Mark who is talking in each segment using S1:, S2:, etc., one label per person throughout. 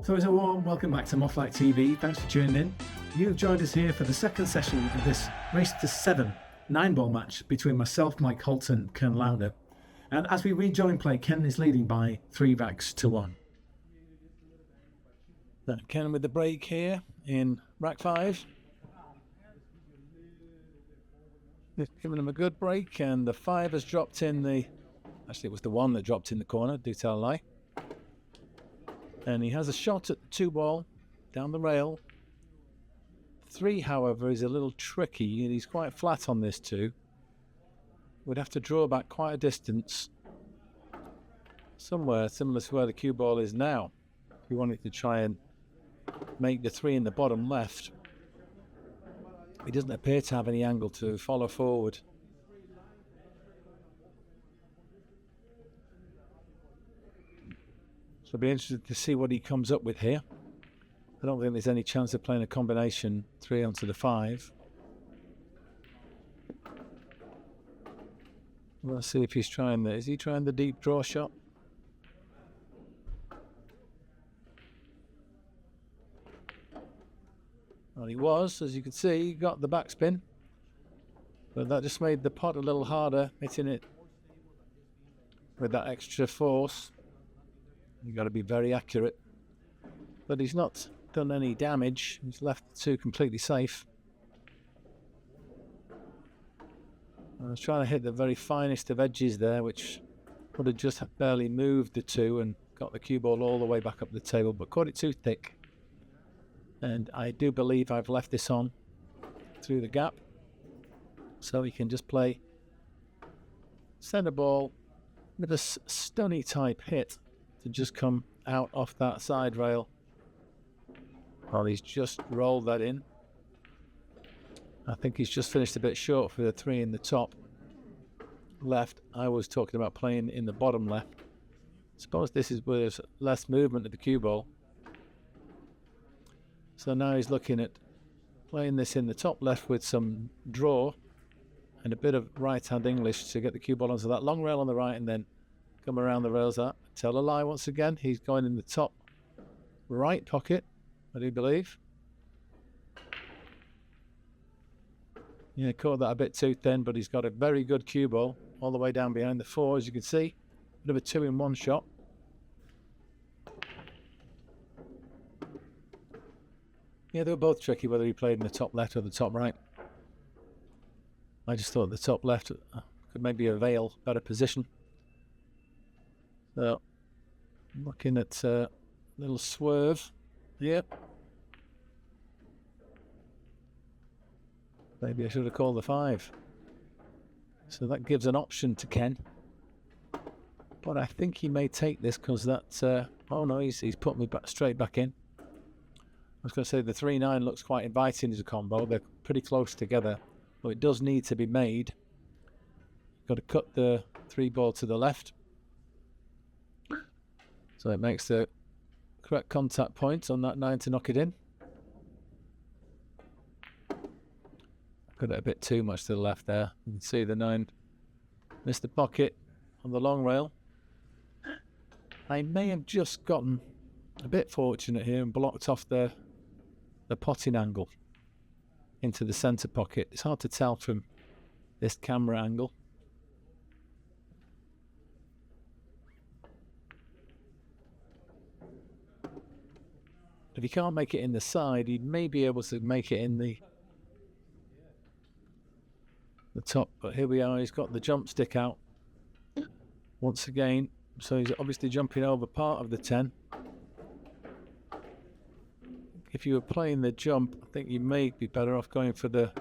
S1: So it's a warm welcome back to Mothlike TV. Thanks for tuning in. You've joined us here for the second session of this race to 7 9-ball match between myself, Mike Holt and Ken Lautner. And as we rejoin play, Ken is leading by 3 racks to 1.
S2: Then Ken with the break here in rack 5. Just giving him a good break, and the 5 has dropped in the... Actually, it was the 1 that dropped in the corner, do tell a lie. And he has a shot at the 2 ball down the rail. 3, however, is a little tricky, and he's quite flat on this 2. Would have to draw back quite a distance, somewhere similar to where the cue ball is now, if you wanted to try and make the 3 in the bottom left. He doesn't appear to have any angle to follow forward. So I'll be interested to see what he comes up with here. I don't think there's any chance of playing a combination 3 onto the 5. Let's see if he's trying the... Is he trying the deep draw shot? Well, he was, as you can see, he got the backspin. But that just made the pot a little harder, hitting it with that extra force. You've got to be very accurate. But he's not done any damage. He's left the 2 completely safe. I was trying to hit the very finest of edges there, which would have just barely moved the 2 and got the cue ball all the way back up the table, but caught it too thick. And I do believe I've left this on through the gap, so he can just play centre ball with a stunny type hit to just come out off that side rail. Well, he's just rolled that in. I think he's just finished a bit short for the 3 in the top left. I was talking about playing in the bottom left. I suppose this is where there's less movement of the cue ball. So now he's looking at playing this in the top left with some draw and a bit of right-hand English to get the cue ball onto that long rail on the right and then come around the rails. That tell a lie once again. He's going in the top right pocket, I do believe. Yeah, caught that a bit too thin, but he's got a very good cue ball all the way down behind the 4, as you can see. Bit of a 2-in-1 shot. Yeah, they were both tricky, whether he played in the top left or the top right. I just thought the top left could maybe avail better position. So, looking at a little swerve here. Maybe I should have called the 5. So that gives an option to Ken. But I think he may take this because that... oh no, he's put me straight back in. I was going to say the 3-9 looks quite inviting as a combo. They're pretty close together. But it does need to be made. Got to cut the 3 ball to the left. So it makes the correct contact point on that 9 to knock it in. Got it a bit too much to the left there. You can see the 9 missed the pocket on the long rail. I may have just gotten a bit fortunate here and blocked off the potting angle into the centre pocket. It's hard to tell from this camera angle. If you can't make it in the side, you may be able to make it in the top. But here we are, he's got the jump stick out once again. So he's obviously jumping over part of the 10. If you were playing the jump, I think you may be better off going for the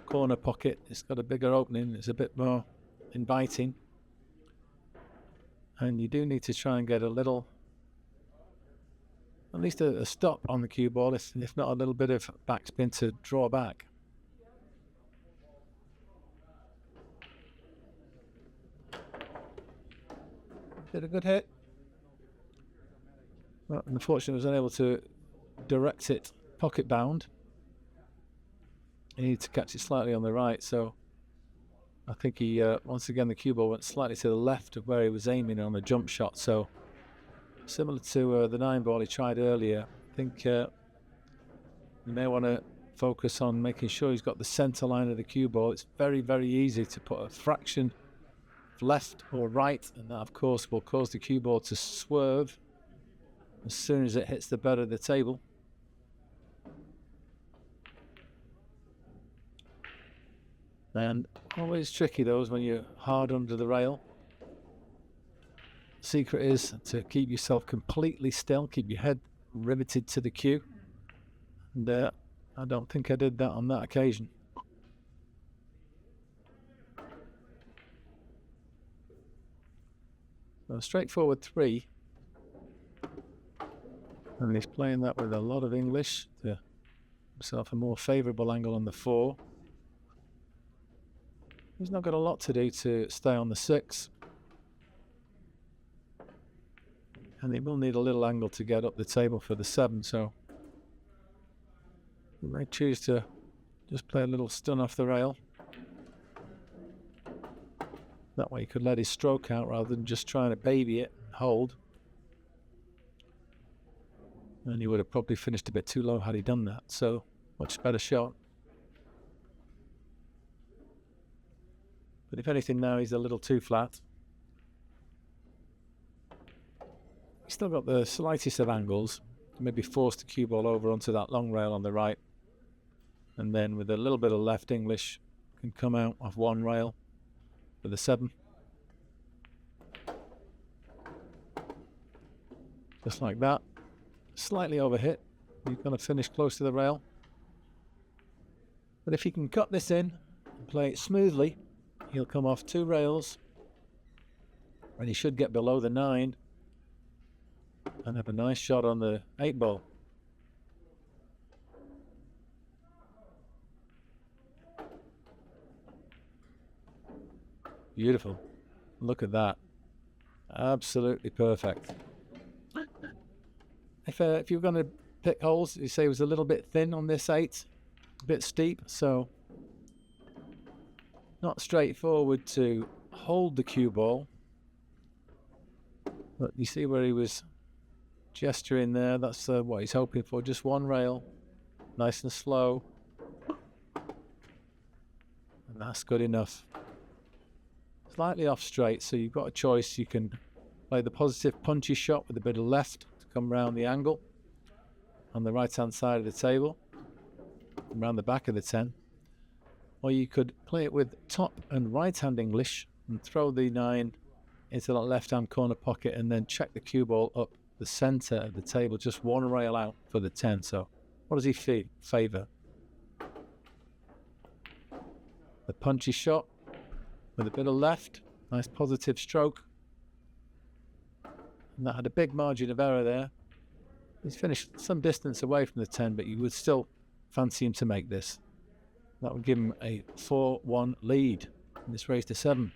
S2: corner pocket. It's got a bigger opening, it's a bit more inviting. And you do need to try and get a little, at least a stop on the cue ball, if not a little bit of backspin to draw back. Did a good hit. Well, unfortunately, I was unable to direct it pocket bound. He needed to catch it slightly on the right, so I think he once again the cue ball went slightly to the left of where he was aiming on the jump shot, so similar to the 9 ball he tried earlier. I think you may want to focus on making sure he's got the center line of the cue ball. It's very, very easy to put a fraction left or right, and that of course will cause the cue ball to swerve as soon as it hits the bed of the table. And always tricky those when you're hard under the rail. Secret is to keep yourself completely still, keep your head riveted to the cue, and I don't think I did that on that occasion. So a straightforward 3, and he's playing that with a lot of English to himself a more favourable angle on the 4. He's not got a lot to do to stay on the 6, and he will need a little angle to get up the table for the 7, so he may choose to just play a little stun off the rail. That way he could let his stroke out rather than just trying to baby it and hold. And he would have probably finished a bit too low had he done that, so much better shot. But if anything now he's a little too flat. He's still got the slightest of angles. Maybe force the cue ball over onto that long rail on the right. And then with a little bit of left English can come out off one rail for the 7. Just like that. Slightly overhit. He's going to finish close to the rail. But if he can cut this in and play it smoothly, he'll come off 2 rails and he should get below the 9 and have a nice shot on the 8 ball. Beautiful. Look at that. Absolutely perfect. If you're going to pick holes, you say it was a little bit thin on this 8, a bit steep, so not straightforward to hold the cue ball. But you see where he was gesturing there, that's what he's hoping for, just one rail, nice and slow. And that's good enough. Slightly off straight, so you've got a choice. You can play the positive punchy shot with a bit of left to come round the angle on the right hand side of the table, around the back of the 10. Or you could play it with top and right hand English and throw the 9 into that left hand corner pocket and then check the cue ball up the centre of the table, just one rail out for the 10. So what does he favour? The punchy shot with a bit of left, nice positive stroke. And that had a big margin of error there. He's finished some distance away from the 10, but you would still fancy him to make this. That would give him a 4-1 lead in this race to 7.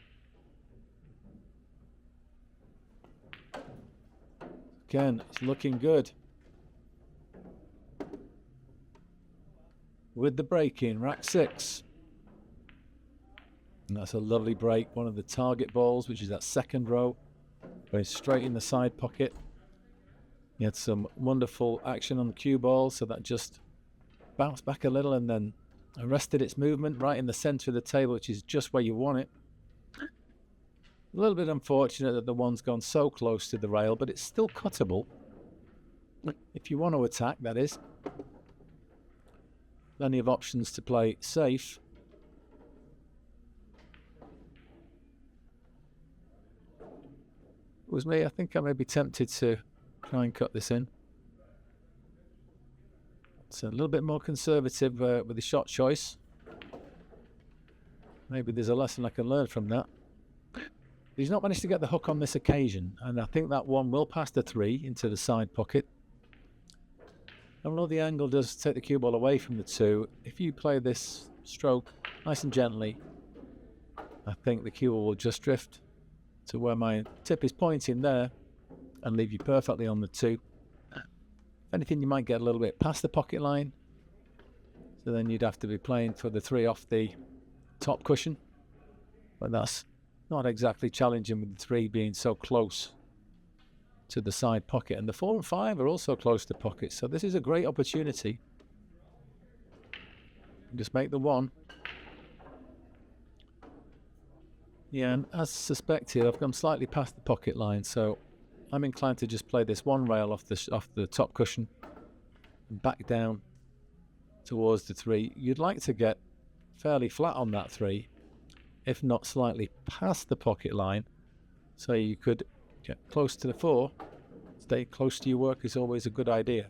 S2: Again, it's looking good. With the break in, rack 6. And that's a lovely break. One of the target balls, which is that second row, going straight in the side pocket. He had some wonderful action on the cue ball, so that just bounced back a little and then arrested its movement right in the centre of the table, which is just where you want it. A little bit unfortunate that the one's gone so close to the rail, but it's still cuttable. If you want to attack, that is. Plenty of options to play safe. If it was me, I think I may be tempted to try and cut this in. It's a little bit more conservative with the shot choice. Maybe there's a lesson I can learn from that. He's not managed to get the hook on this occasion, and I think that one will pass the 3 into the side pocket. And although the angle does take the cue ball away from the 2, if you play this stroke nice and gently, I think the cue ball will just drift to where my tip is pointing there and leave you perfectly on the 2. If anything, you might get a little bit past the pocket line, so then you'd have to be playing for the 3 off the top cushion, but that's not exactly challenging with the 3 being so close to the side pocket, and the 4 and 5 are also close to pockets, so this is a great opportunity. Just make the 1. Yeah, and as suspected, I've gone slightly past the pocket line, so I'm inclined to just play this 1 rail off the top cushion and back down towards the 3. You'd like to get fairly flat on that 3, if not slightly past the pocket line, so you could get close to the 4. Stay close to your work is always a good idea.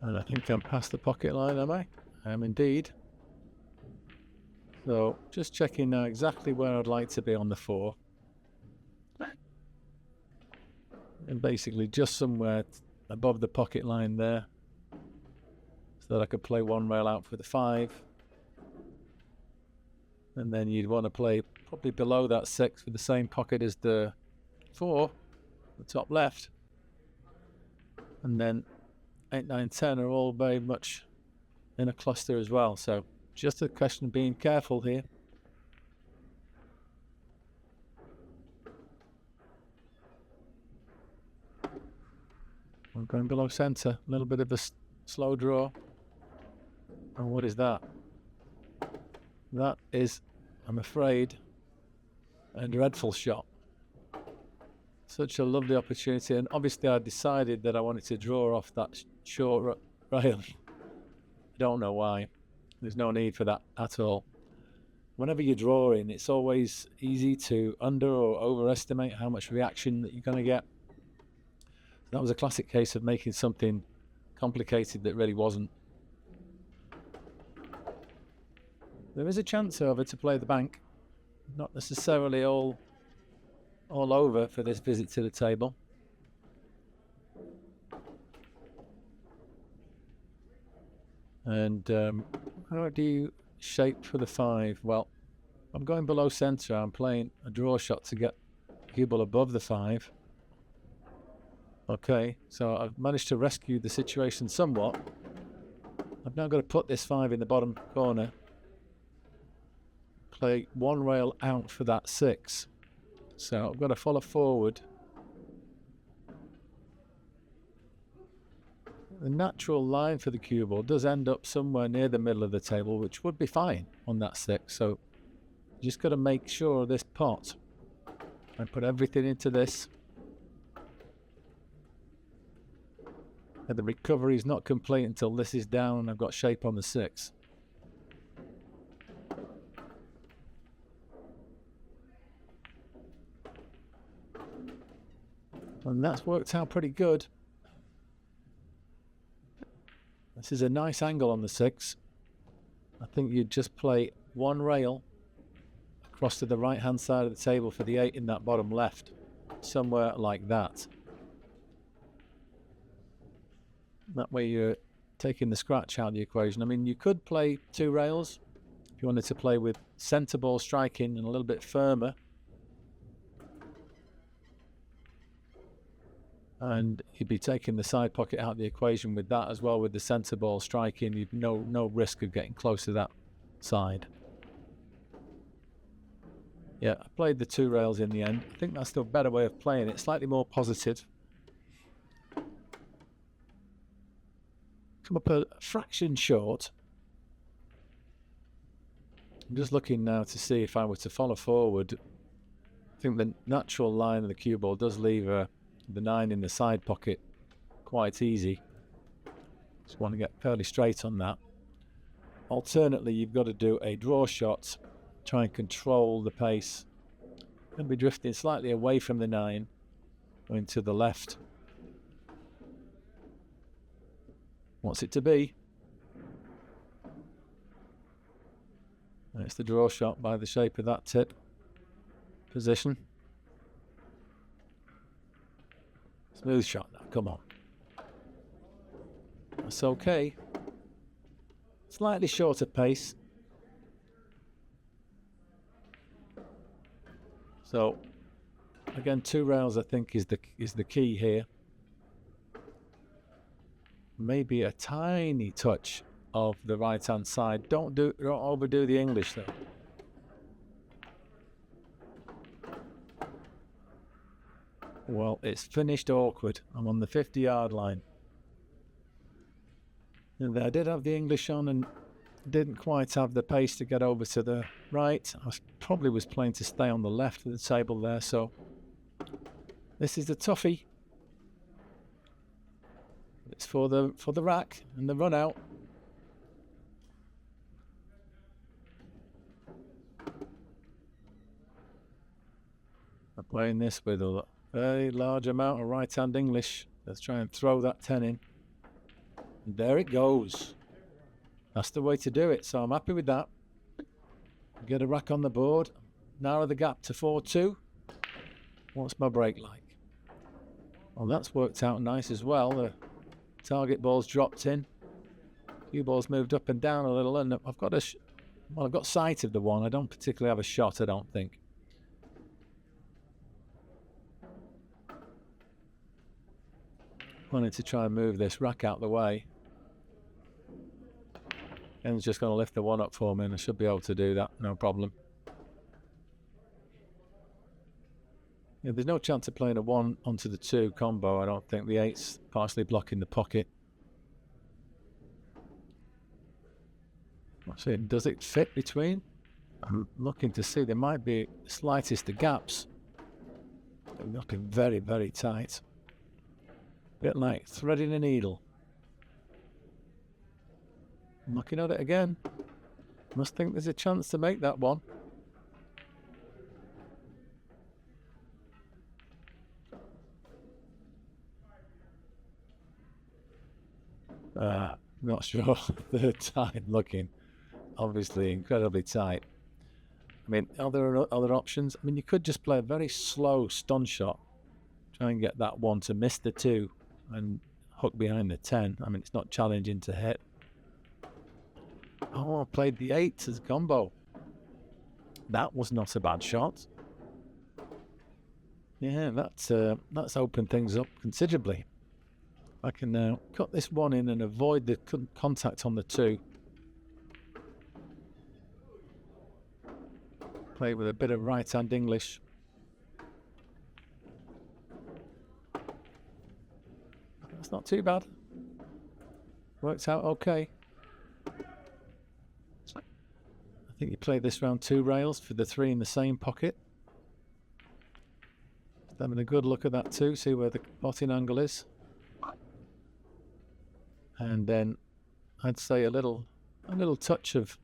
S2: And I think I'm past the pocket line, am I? I am indeed. So just checking now exactly where I'd like to be on the 4. And basically just somewhere above the pocket line there, so that I could play 1 rail out for the 5. And then you'd want to play probably below that 6 for the same pocket as the 4, the top left. And then 8, 9, 10 are all very much in a cluster as well, so just a question of being careful here. I'm going below centre, a little bit of a slow draw. And what is that? That is, I'm afraid, a dreadful shot. Such a lovely opportunity, and obviously I decided that I wanted to draw off that short rail. I don't know why. There's no need for that at all. Whenever you're drawing, it's always easy to under or overestimate how much reaction that you're going to get. That was a classic case of making something complicated that really wasn't. There is a chance, however, to play the bank. Not necessarily all over for this visit to the table. And how do you shape for the 5? Well, I'm going below centre. I'm playing a draw shot to get the cue ball above the 5. Okay, so I've managed to rescue the situation somewhat. I've now got to put this 5 in the bottom corner. Play 1 rail out for that 6. So I've got to follow forward. The natural line for the cue ball does end up somewhere near the middle of the table, which would be fine on that 6. So you just got to make sure this pot. I put everything into this. And the recovery is not complete until this is down and I've got shape on the 6. And that's worked out pretty good. This is a nice angle on the 6. I think you'd just play 1 rail across to the right hand side of the table for the 8 in that bottom left. Somewhere like that. That way you're taking the scratch out of the equation. I mean, you could play 2 rails if you wanted to play with centre ball striking and a little bit firmer. And you'd be taking the side pocket out of the equation with that as well, with the centre ball striking. You've no risk of getting close to that side. Yeah, I played the 2 rails in the end. I think that's the better way of playing it, slightly more positive. Come up a fraction short. I'm just looking now to see if I were to follow forward. I think the natural line of the cue ball does leave the 9 in the side pocket quite easy. Just want to get fairly straight on that. Alternately, you've got to do a draw shot, try and control the pace. Going to be drifting slightly away from the 9, going to the left. What's it to be? And it's the draw shot by the shape of that tip position. Smooth shot now, come on. That's okay. Slightly shorter pace. So again, 2 rails I think is the key here. Maybe a tiny touch of the right-hand side. Don't overdo the English though. Well, it's finished awkward. I'm on the 50-yard line. And I did have the English on and didn't quite have the pace to get over to the right. I probably was playing to stay on the left of the table there, so this is the toughie. It's for the rack and the run out. I'm playing this with a very large amount of right-hand English. Let's try and throw that 10 in. And there it goes. That's the way to do it, so I'm happy with that. Get a rack on the board, narrow the gap to 4-2. What's my break like? Well, that's worked out nice as well. The target ball's dropped in. Cue ball's moved up and down a little, and I've got I've got sight of the one. I don't particularly have a shot, I don't think. Wanted to try and move this rack out the way. And it's just going to lift the one up for me, and I should be able to do that, no problem. Yeah, there's no chance of playing a 1 onto the 2 combo, I don't think. The 8's partially blocking the pocket. Let's see, does it fit between? I'm looking to see, there might be the slightest of gaps. They're looking very, very tight. Bit like threading a needle. I'm looking at it again. Must think there's a chance to make that one. Not sure. Third time looking. Obviously incredibly tight. I mean, are there other options? I mean, you could just play a very slow stun shot. Try and get that one to miss the 2 and hook behind the 10. I mean, it's not challenging to hit. Oh, I played the 8 as a combo. That was not a bad shot. Yeah, that's opened things up considerably. I can now cut this one in and avoid the contact on the 2. Play with a bit of right-hand English. That's not too bad. Works out okay. I think you play this round 2 rails for the 3 in the same pocket. Just having a good look at that too, see where the potting angle is. And then I'd say a little touch of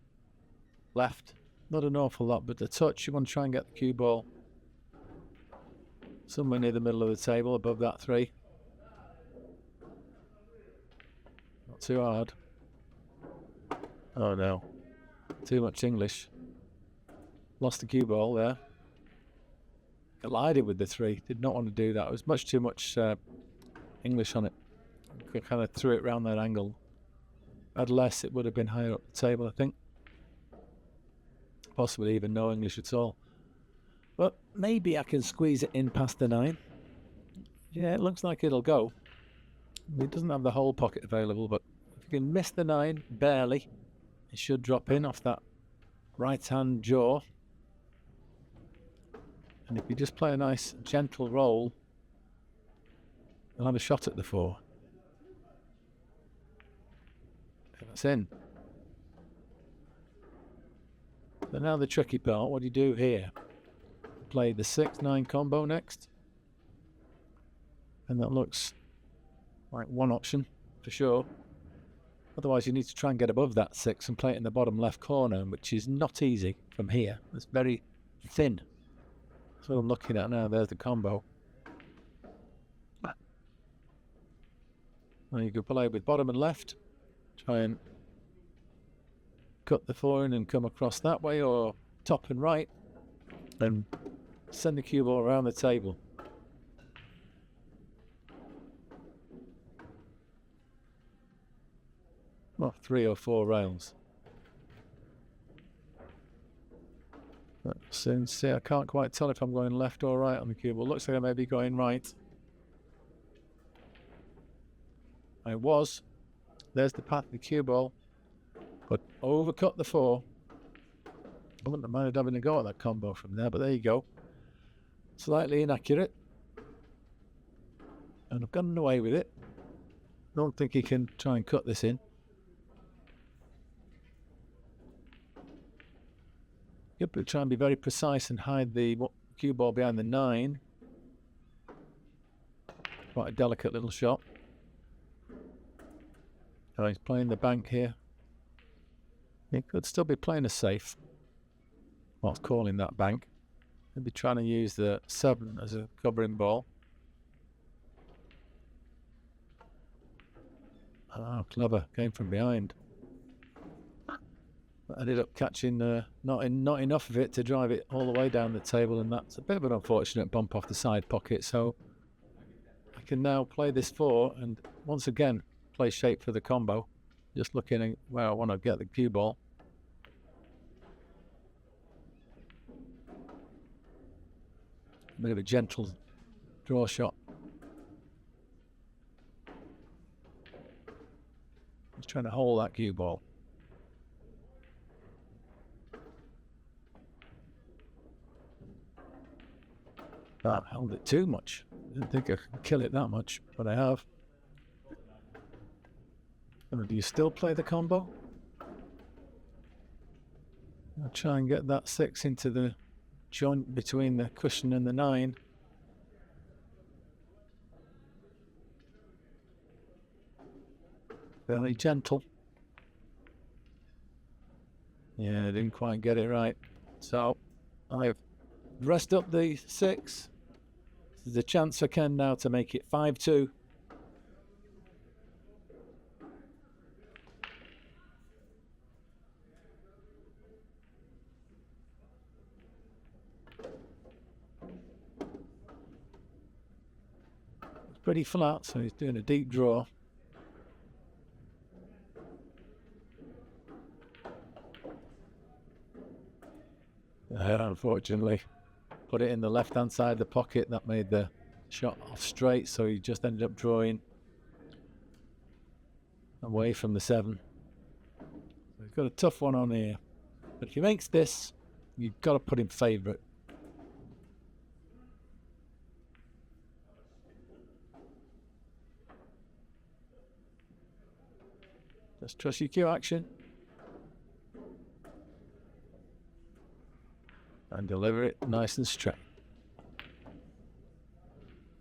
S2: left. Not an awful lot, but the touch. You want to try and get the cue ball somewhere near the middle of the table, above that 3. Not too hard. Oh no. Too much English. Lost the cue ball there. Collided with the 3. Did not want to do that. It was much too much English on it. Kind of threw it around that angle. Had less, it would have been higher up the table, I think. Possibly even no English at all. But maybe I can squeeze it in past the 9. Yeah, it looks like it'll go. It doesn't have the whole pocket available, but if you can miss the 9 barely, it should drop in off that right-hand jaw. And if you just play a nice gentle roll, you'll have a shot at the 4. That's in. So now the tricky part, what do you do here? Play the 6-9 combo next. And that looks like one option for sure. Otherwise you need to try and get above that 6 and play it in the bottom left corner, which is not easy from here. It's very thin. That's what I'm looking at now. There's the combo. Now you could play with bottom and left. Try and cut the 4 in and come across that way, or top and right, and send the cue ball around the table. Well, 3 or 4 rails. Let's soon see. I can't quite tell if I'm going left or right on the cue ball. Looks like I may be going right. I was. There's the path of the cue ball. But overcut the 4. I wouldn't have minded having a go at that combo from there, but there you go. Slightly inaccurate. And I've gotten away with it. Don't think he can try and cut this in. Yep, but try and be very precise and hide the cue ball behind the 9. Quite a delicate little shot. So he's playing the bank here. He could still be playing a safe whilst calling that bank. Maybe trying to use the 7 as a covering ball. Oh, clever. Came from behind. But ended up catching not enough of it to drive it all the way down the table, and that's a bit of an unfortunate bump off the side pocket. So I can now play this 4 and once again play shape for the combo. Just looking at where I want to get the cue ball. A bit of a gentle draw shot. Just trying to hold that cue ball. I held it too much. Didn't think I could kill it that much, but I have. Do you still play the combo? I'll try and get that 6 into the joint between the cushion and the 9. Fairly gentle. Yeah, I didn't quite get it right. So I've dressed up the 6. There's a chance for Ken now to make it 5-2. It's pretty flat, so he's doing a deep draw. Unfortunately, put it in the left-hand side of the pocket. That made the shot off straight, so he just ended up drawing away from the 7. So he's got a tough one on here. But if he makes this, you've got to put him favourite. Just trust your cue action. And deliver it nice and straight.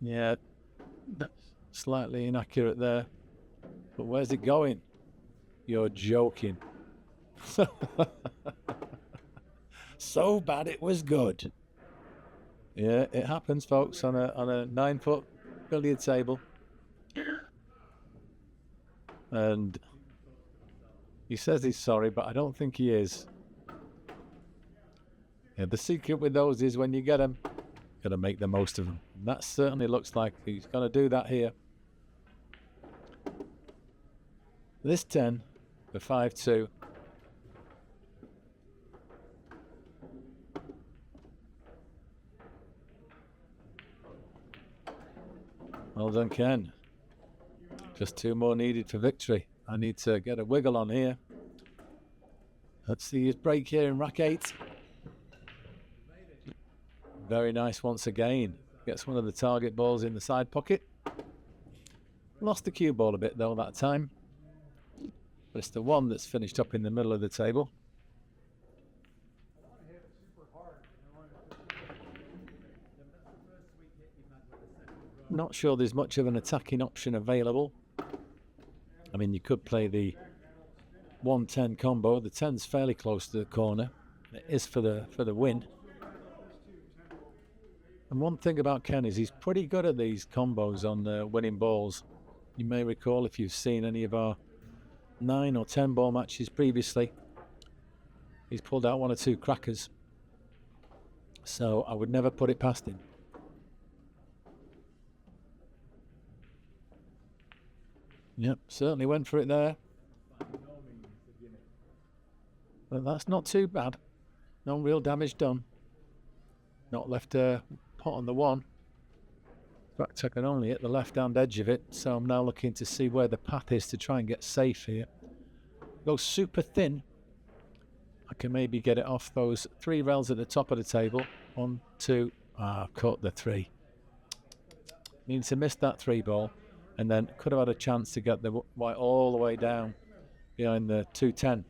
S2: Yeah, slightly inaccurate there. But where's it going? You're joking. So bad it was good. Yeah, it happens, folks, on a 9-foot billiard table. And he says he's sorry, but I don't think he is. Yeah, the secret with those is when you get them, got to make the most of them. And that certainly looks like he's going to do that here. This 10 for 5-2. Well done, Ken. Just 2 more needed for victory. I need to get a wiggle on here. Let's see his break here in rack 8. Very nice once again. Gets one of the target balls in the side pocket. Lost the cue ball a bit though that time. But it's the one that's finished up in the middle of the table. Not sure there's much of an attacking option available. I mean, you could play the 1-10 combo. The 10's fairly close to the corner. It is for the win. And one thing about Ken is he's pretty good at these combos on winning balls. You may recall if you've seen any of our 9 or 10 ball matches previously, he's pulled out 1 or 2 crackers. So I would never put it past him. Yep, certainly went for it there. But that's not too bad. No real damage done. Not left a pot on the 1. In fact, I can only hit the left-hand edge of it, so I'm now looking to see where the path is to try and get safe here. Go super thin, I can maybe get it off those 3 rails at the top of the table. 1, 2, I've caught the 3. Means to miss that 3 ball, and then could have had a chance to get the white all the way down behind the 210.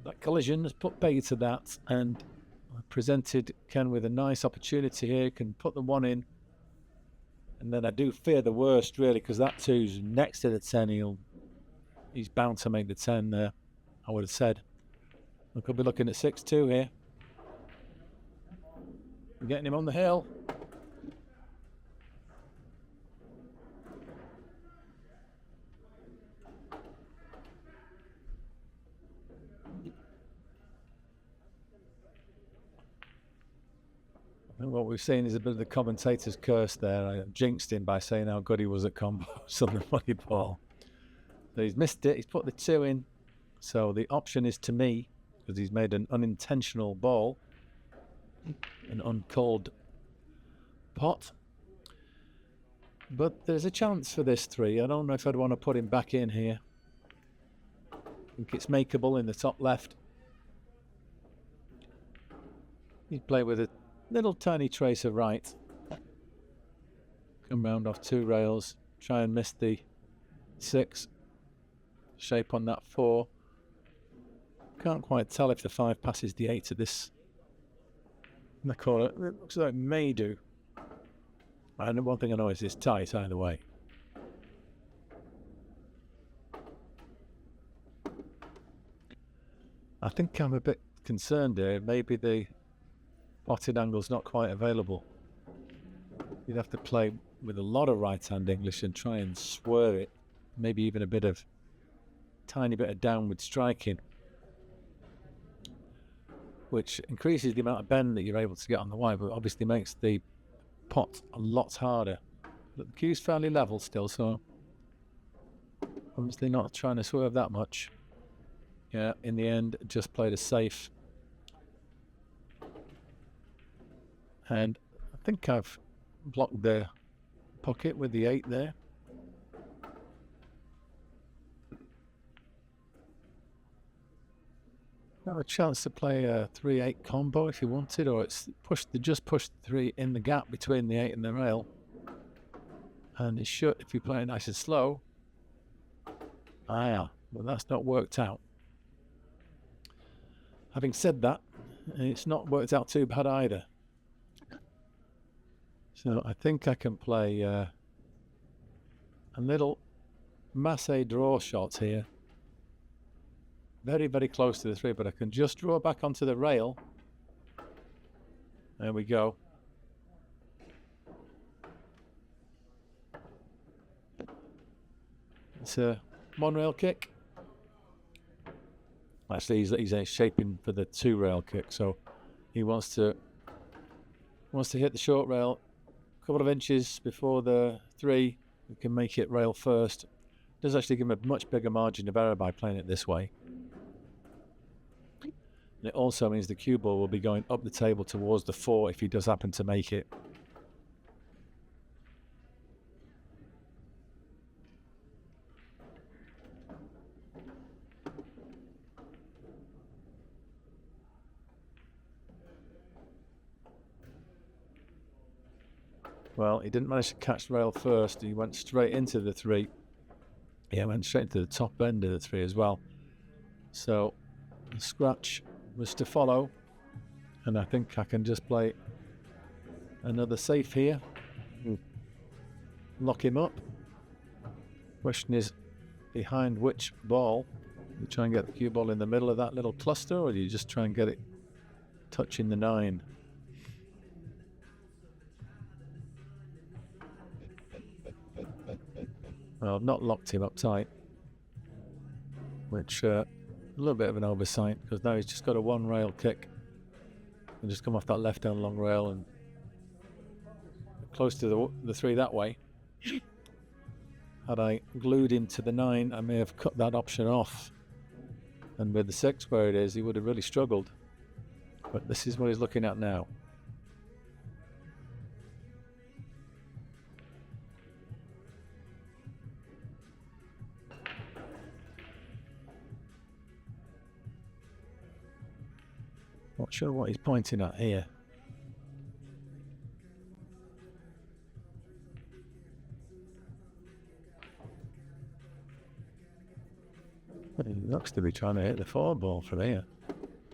S2: That collision has put bait to that, and presented Ken with a nice opportunity here. Can put the 1 in, and then I do fear the worst, really, because that 2's next to the 10. He's bound to make the 10 there, I would have said. I could be looking at 6-2 here. We're getting him on the hill. And what we've seen is a bit of the commentator's curse there. I jinxed him by saying how good he was at combos on the volleyball. So he's missed it. He's put the 2 in. So the option is to me, because he's made an unintentional ball, an uncalled pot. But there's a chance for this 3. I don't know if I'd want to put him back in here. I think it's makeable in the top left. He'd play with a little tiny trace of right. Come round off 2 rails. Try and miss the 6. Shape on that 4. Can't quite tell if the 5 passes the 8 at this in the corner. It looks like it may do. And one thing I know is it's tight either way. I think I'm a bit concerned here. Maybe the potted angle's not quite available. You'd have to play with a lot of right-hand English and try and swerve it. Maybe even a bit of tiny bit of downward striking, which increases the amount of bend that you're able to get on the white, but obviously makes the pot a lot harder. But the cue's fairly level still, so obviously not trying to swerve that much. Yeah, in the end, just played a safe. And I think I've blocked the pocket with the 8 there. Have a chance to play a 3-8 combo if you wanted, or it's just push the 3 in the gap between the 8 and the rail. And it should, if you play it nice and slow. But that's not worked out. Having said that, it's not worked out too bad either. So I think I can play a little masse draw shot here. Very, very close to the 3, but I can just draw back onto the rail. There we go. It's a 1 rail kick. Actually, he's shaping for the 2 rail kick, so he wants to hit the short rail a couple of inches before the 3. We can make it rail first. Does actually give him a much bigger margin of error by playing it this way. And it also means the cue ball will be going up the table towards the 4 if he does happen to make it. Well, he didn't manage to catch rail first. He went straight into the 3. Yeah, went straight into the top end of the 3 as well. So the scratch was to follow, and I think I can just play another safe here. Lock him up. Question is, behind which ball? Do you try and get the cue ball in the middle of that little cluster, or do you just try and get it touching the 9? Well, I've not locked him up tight, which a little bit of an oversight, because now he's just got a 1 rail kick and just come off that left hand long rail and close to the 3 that way. Had I glued him to the 9, I may have cut that option off, and with the 6 where it is, he would have really struggled. But this is what he's looking at now. Sure what he's pointing at here. He looks to be trying to hit the 4 ball from here.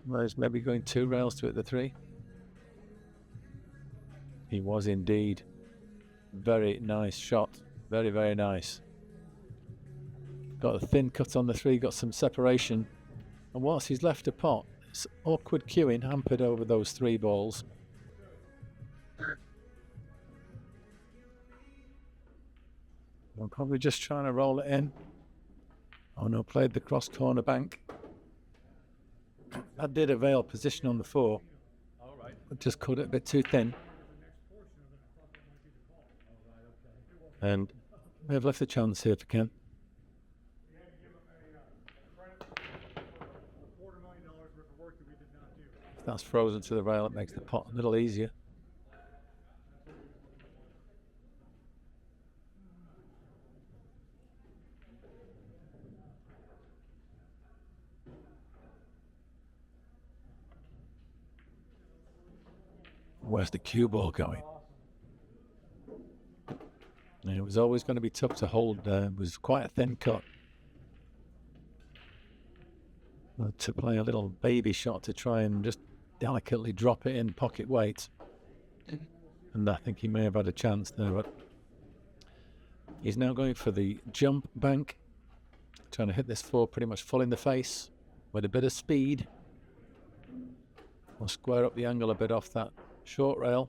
S2: Well, he's maybe going 2 rails to hit the 3. He was indeed. Very nice shot. Very, very nice. Got a thin cut on the 3, got some separation. And whilst he's left a pot, it's awkward cueing hampered over those 3 balls. I'm probably just trying to roll it in. Oh no, played the cross corner bank. That did avail position on the 4. But just cut it a bit too thin. And we have left a chance here for Ken. If that's frozen to the rail, it makes the pot a little easier. Where's the cue ball going? And it was always going to be tough to hold. It was quite a thin cut. To play a little baby shot to try and just delicately drop it in pocket weight. And I think he may have had a chance there, but he's now going for the jump bank. Trying to hit this 4 pretty much full in the face with a bit of speed. We'll square up the angle a bit off that short rail.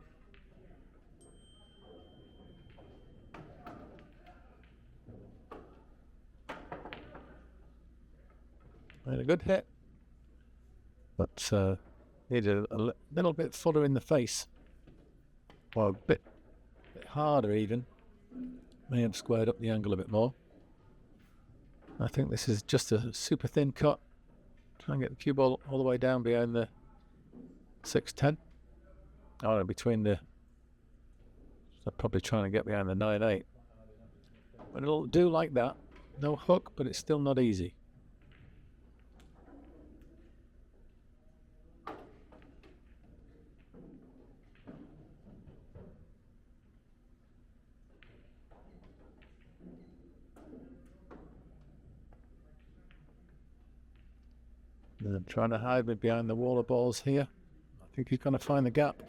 S2: Made a good hit, but needed a little bit fuller in the face, or a bit harder even. May have squared up the angle a bit more. I think this is just a super thin cut. Try and get the cue ball all the way down behind the 6-10. Oh, no, between the... So probably trying to get behind the 9-8. But it'll do like that. No hook, but it's still not easy. And I'm trying to hide me behind the wall of balls here. I think he's going to find the gap.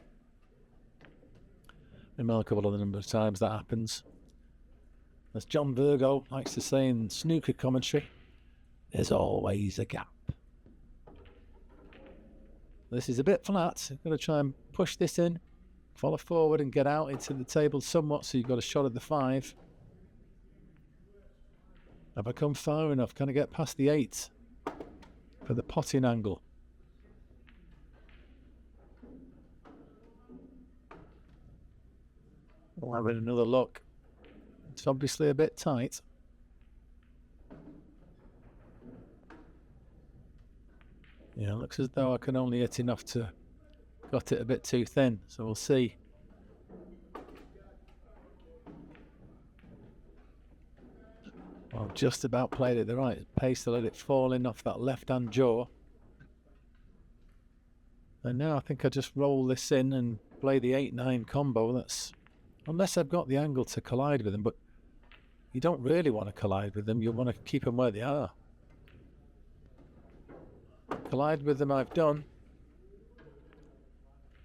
S2: Remarkable the number of times that happens. As John Virgo likes to say in snooker commentary, there's always a gap. This is a bit flat. I'm going to try and push this in, follow forward and get out into the table somewhat so you've got a shot at the 5. Have I come far enough? Can I get past the 8 for the potting angle? We'll have another look. It's obviously a bit tight. Yeah, it looks as though I can only hit enough to got it a bit too thin, so we'll see. Well, just about played it the right pace to let it fall in off that left-hand jaw. And now I think I just roll this in and play the 8-9 combo. That's... Unless I've got the angle to collide with them, but you don't really want to collide with them. You want to keep them where they are. Collide with them I've done.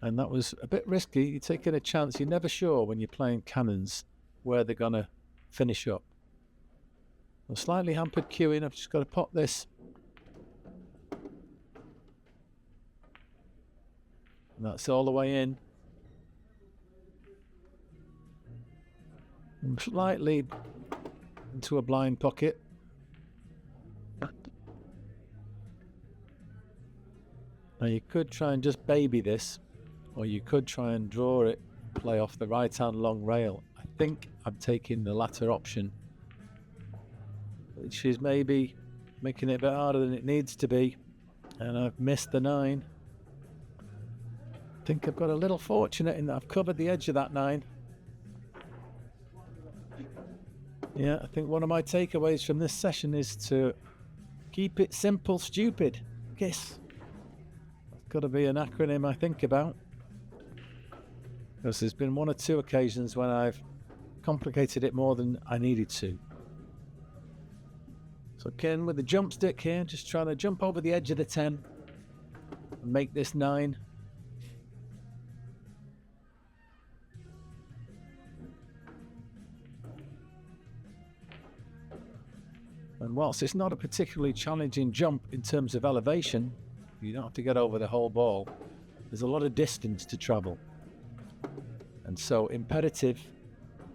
S2: And that was a bit risky. You're taking a chance. You're never sure when you're playing cannons where they're going to finish up. I'm slightly hampered cueing. I've just got to pop this. And that's all the way in. I'm slightly into a blind pocket. Now you could try and just baby this, or you could try and draw it, play off the right hand long rail. I think I'm taking the latter option, which is maybe making it a bit harder than it needs to be, and I've missed the 9. I think I've got a little fortunate in that I've covered the edge of that 9. Yeah, I think one of my takeaways from this session is to keep it simple, stupid. Kiss. got to be an acronym I think about, because there's been one or two occasions when I've complicated it more than I needed to. So Ken with the jump stick here, just trying to jump over the edge of the 10 and make this 9. And whilst it's not a particularly challenging jump in terms of elevation, you don't have to get over the whole ball. There's a lot of distance to travel. And so imperative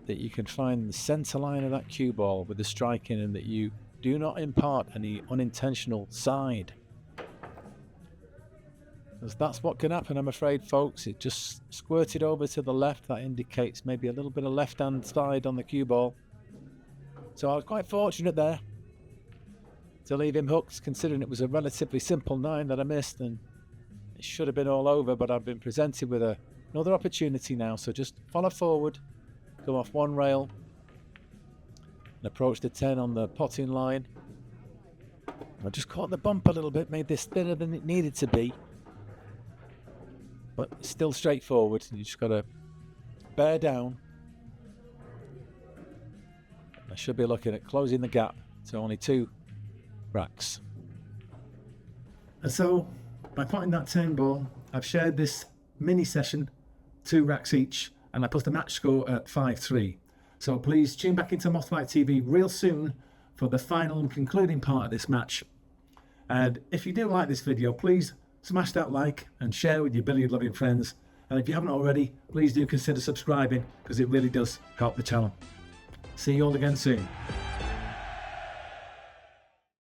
S2: that you can find the center line of that cue ball with the striking, and that you do not impart any unintentional side. Because that's what can happen, I'm afraid, folks. It just squirted over to the left. That indicates maybe a little bit of left-hand side on the cue ball. So I was quite fortunate there to leave him hooked, considering it was a relatively simple 9 that I missed, and it should have been all over, but I've been presented with another opportunity now. So just follow forward, go off one rail, and approach the 10 on the potting line. I just caught the bump a little bit, made this thinner than it needed to be, but still straightforward. You just got to bear down. I should be looking at closing the gap to only 2 racks.
S1: And so, by potting that 10 ball, I've shared this mini session, 2 racks each, and I put the match score at 5-3. So please tune back into Mothlike TV real soon for the final and concluding part of this match. And if you do like this video, please smash that like and share with your billiard loving friends. And if you haven't already, please do consider subscribing, because it really does help the channel. See you all again soon.